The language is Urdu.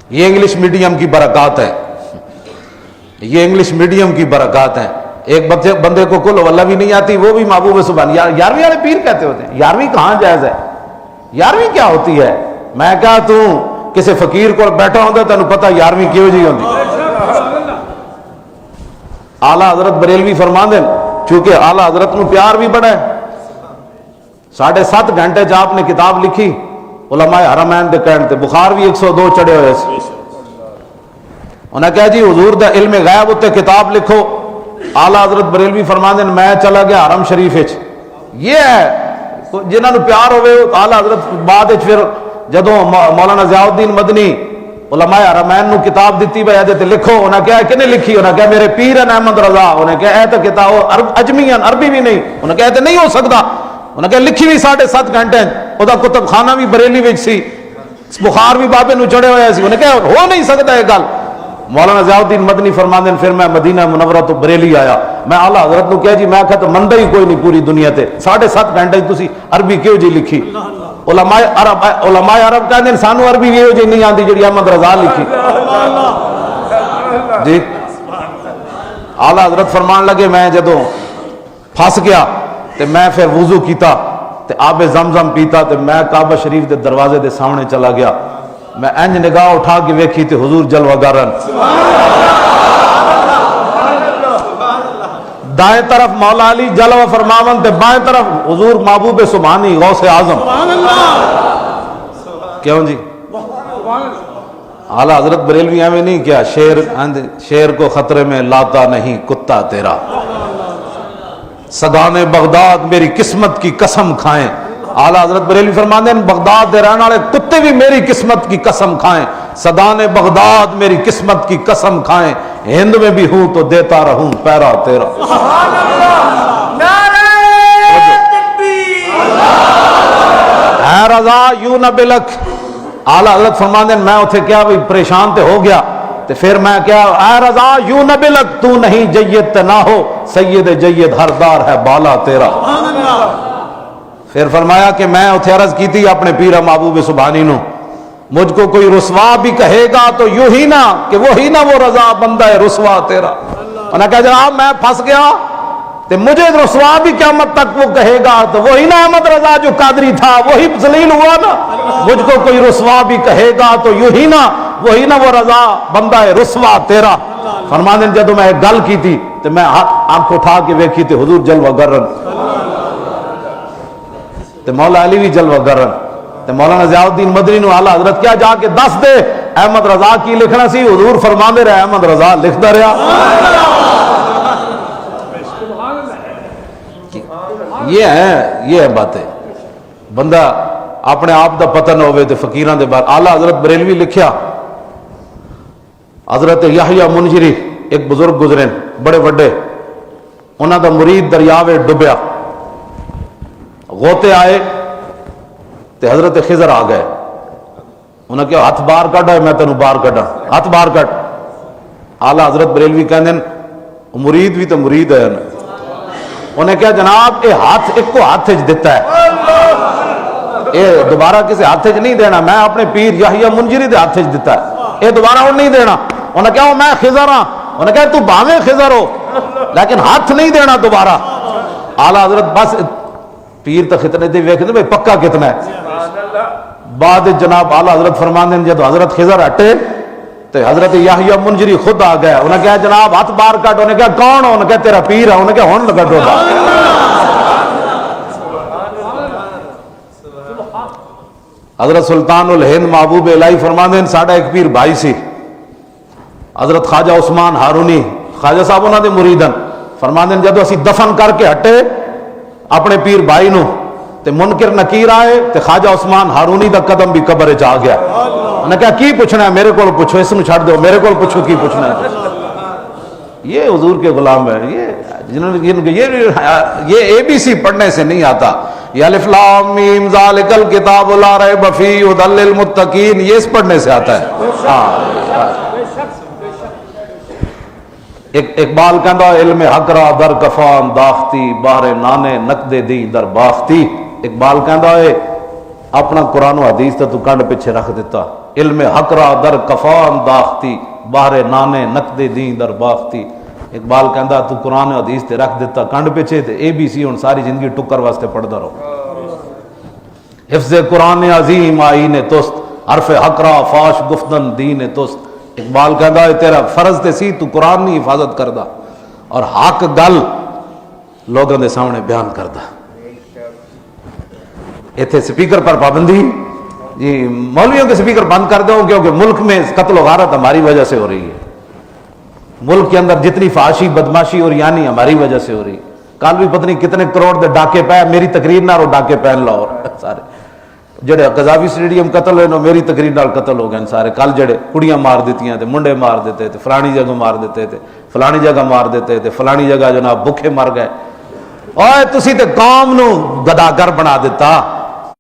یہ انگلش میڈیم کی برکات ہے، یہ انگلش میڈیم کی برکات ہیں۔ ایک بندے کو کل واللہ بھی نہیں آتی، وہ بھی محبوب سبحان 11ویں والے پیر کہتے ہوتے ہیں۔ 11ویں کہاں جائز ہے؟ 11ویں کیا ہوتی ہے؟ میں کہا تو کسی فقیر کو بیٹھا ہوتا تینوں پتہ 11ویں کیوں جی ہوتی۔ اعلیٰ حضرت بریلوی فرماندے چونکہ اعلیٰ حضرت کو پیار بھی بڑا ہے، 7.5 گھنٹے جب آپ نے کتاب لکھی علماء حرمین دے کہن تے بخار بھی 102 چڑھے ہوئے سے، انہیں کہا جی حضور دا علم غیب ہوتے کتاب لکھو۔ اعلیٰ حضرت بریلوی فرماندے میں چلا گیا حرم شریف وچ۔ یہ ہے جنہاں نو پیار ہوئے اعلیٰ حضرت بعد پھر جدوں مولانا ضیاء الدین مدنی علماء حرمین نو کتاب دیتی بھائی تے لکھو، انہیں کہا کنے لکھی؟ انہیں کہا میرے پیر ہیں احمد رضا۔ انہیں کہا اے تو کتاب اجمی ہیں، عربی بھی نہیں۔ انہیں کہا تے نہیں ہو سکتا۔ انہیں کہا لکھی بھی 7.5 گھنٹے، وہ کتب خانہ بھی بریلی وچ سی، بخار بھی بابے نو چڑھے ہوئے سی۔ انہیں کہا ہو نہیں سکتا یہ گل۔ مولانا ضیاء الدین مدنی فرماندے پھر میں مدینہ منورہ تو بریلی آیا، میں اعلیٰ حضرت نو کہا جی میں کہا تو مندا ہی کوئی نہیں پوری دنیا تے 7.5 گھنٹے تسی عربی کیوں جی لکھی؟ علماء عرب کہندے سانو عربی یہ جی نہیں آندی جڑی احمد رضا لکھی جی۔ اعلیٰ حضرت فرمان لگے میں جدوں پھنس گیا تے میں پھر وضو کیتا تے آب زمزم پیتا تے میں کعبہ شریف دے دروازے دے سامنے چلا گیا، میں انج نگاہ اٹھا کے ویکھی تے حضور جلوہ گرن، دائیں طرف مولا علی جلوہ فرماون تے بائیں طرف حضور محبوب سبحانی غوث اعظم۔ کیوں جی؟ اعلیٰ حضرت بریلوی ہمیں نہیں کیا شیر کو خطرے میں لاتا نہیں کتا تیرا، سگانے بغداد میری قسمت کی قسم کھائیں۔ اعلیٰ حضرت بریلوی فرماتے ہیں بغداد دے رہنے والے کتے بھی میری قسمت کی قسم کھائیں، سدانے بغداد میری قسمت کی قسم کھائیں، ہند میں بھی ہوں تو دیتا رہوں پیرا تیرا۔ اے رضا یوں نہ بلک۔ اعلیٰ حضرت فرماتے ہیں میں اتھے کیا بھی پریشان تے ہو گیا تے پھر میں کیا اے رضا یوں نہ بلک، تو نہیں جید تے نہ ہو، سید جید ہر دار ہے بالا تیرا۔ پھر فرمایا کہ میں اتھے عرض کی تھی اپنے پیر محبوب سبحانی نو، مجھ کو کوئی رسوا بھی کہے گا تو یوں ہی نہ کہ وہی نہ وہ رضا بندہ ہے رسوا تیرا۔ انہوں نے کہا جناب میں پھنس گیا تو مجھے رسوا بھی قیامت تک وہ کہے گا تو وہی نہ احمد رضا جو قادری تھا وہی ذلیل ہوا نا، مجھ کو کوئی رسوا بھی کہے گا تو یوں ہی نہ وہی نہ وہ رضا بندہ ہے رسوا تیرا۔ فرمانے جدو میں ایک گل کی تھی تو میں آنکھ اٹھا کے ویکھی تے حضور جلوہ گرن تے مولا علی بھی جلوہ گرن تے مولانا ضیاء الدین مدنی نو اعلیٰ حضرت کیا جا کے دس دے احمد رضا کی لکھنا سی، حضور فرماندے رہے احمد رضا لکھتا رہا۔ یہ ہے باتیں، بندہ اپنے آپ دا پتہ نہ ہوئے تے فقیران دے بار۔ اعلیٰ حضرت بریلوی لکھیا، حضرت یحییٰ منجری ایک بزرگ گزرے بڑے وڈے، انہاں دا مرید دریاوے ڈبیا، غوطے آئے تے حضرت خضر آ گئے، انہاں کہا ہاتھ باہر کڈ ہے میں تینوں باہر کڈا، ہاتھ باہر کڈ۔ اعلیٰ حضرت بریلوی کہندے مرید بھی تو مرید ہے، انہیں کہا جناب یہ ہاتھ ایک کو ہاتھ دیتا ہے، یہ دوبارہ کسی ہاتھ نہیں دینا، میں اپنے پیر یحییٰ منجری دے ہاتھ دیتا ہے، یہ دوبارہ وہ نہیں دینا۔ انہیں کہا میں خضر ہاں، انہیں کہا تو باویں خضر ہو لیکن ہاتھ نہیں دینا دوبارہ۔ اعلیٰ حضرت بس پیر تو خطنے دے ویکھنے بھئی پکا کتنا ہے۔ بعد جناب اعلیٰ حضرت فرماندے ہیں جب حضرت خضر ہٹے تو حضرت یحییٰ منجری خود آ گیا، انہیں کہا جناب ہاتھ باہر کٹ، انہیں کہا کون ہو؟ انہیں کہا تیرا پیر ہے، انہیں کہا ہون لگا ڈوبا۔ حضرت سلطان الہند محبوب الہی فرماندے ہیں ساڑھا ایک پیر بھائی سی حضرت خواجہ عثمان ہارونی، خواجہ صاحب انہوں نے مریدن فرماندے ہیں جدو اسی دفن کر کے ہٹے اپنے پیر بھائی نو تے منکر نکیر آئے تے خواجہ عثمان ہارونی دا قدم بھی قبر چ آ گیا۔ انہوں نے کہا کی پوچھنا ہے؟ میرے کو پوچھو، اس میں چھڑ دو، میرے کو پوچھو کی پوچھنا ہے۔ یہ حضور کے غلام ہے، یہ اے بی سی پڑھنے سے نہیں آتا، یہ الف لام میم ذالک الکتاب لا ریب فیہ ھدی للمتقین یہ اس پڑھنے سے آتا ہے۔ اقبال کہندا علم حق را در کفان داختی، باہر نانے نقد دی در باختی۔ اقبال کہندا ہے اپنا قرآن و حدیث تے تو کنڈ پیچھے رکھ دیتا، علم حق را در کفان داختی، باہر نانے نقد دین در باختی۔ اقبال کہندا تو قرآن و حدیث تے رکھ دیتا کنڈ پیچھے تے اے بی سی ہن ساری زندگی ٹکر واسطے پڑھدا رہو۔ حفظ قرآن عظیم آئین توست، حرف حق را فاش گفتن دین توست۔ اقبال کہندا ہے تیرا فرض تے سی تو قرآن نہیں حفاظت کردا اور حق گل لوگوں دے سامنے بیان کردا۔ ایتھے سپیکر پر پابندی، جی مولویوں کے سپیکر بند کر دو کیونکہ ملک میں قتل و غارت ہماری وجہ سے ہو رہی ہے، ملک کے اندر جتنی فحاشی بدماشی اور یعنی ہماری وجہ سے ہو رہی ہے۔ کل بھی پتہ نہیں کتنے کروڑ دے ڈاکے پے، میری تقریر نہ رو ڈاکے پہن لاہور سارے جڑے قذافی سٹیڈیم قتل ہوئے نو میری تقریر نال قتل ہو گئے سارے۔ کل جڑے کڑیاں مار دیتیاں تے منڈے مار دیتے تے فلانی جگہ مار دیتے تے فلانی جگہ مار دیتے تے فلانی جگہ جناب بھوکے مر گئے۔ اوئے تسی تے قوم نو گداگر بنا دیتا۔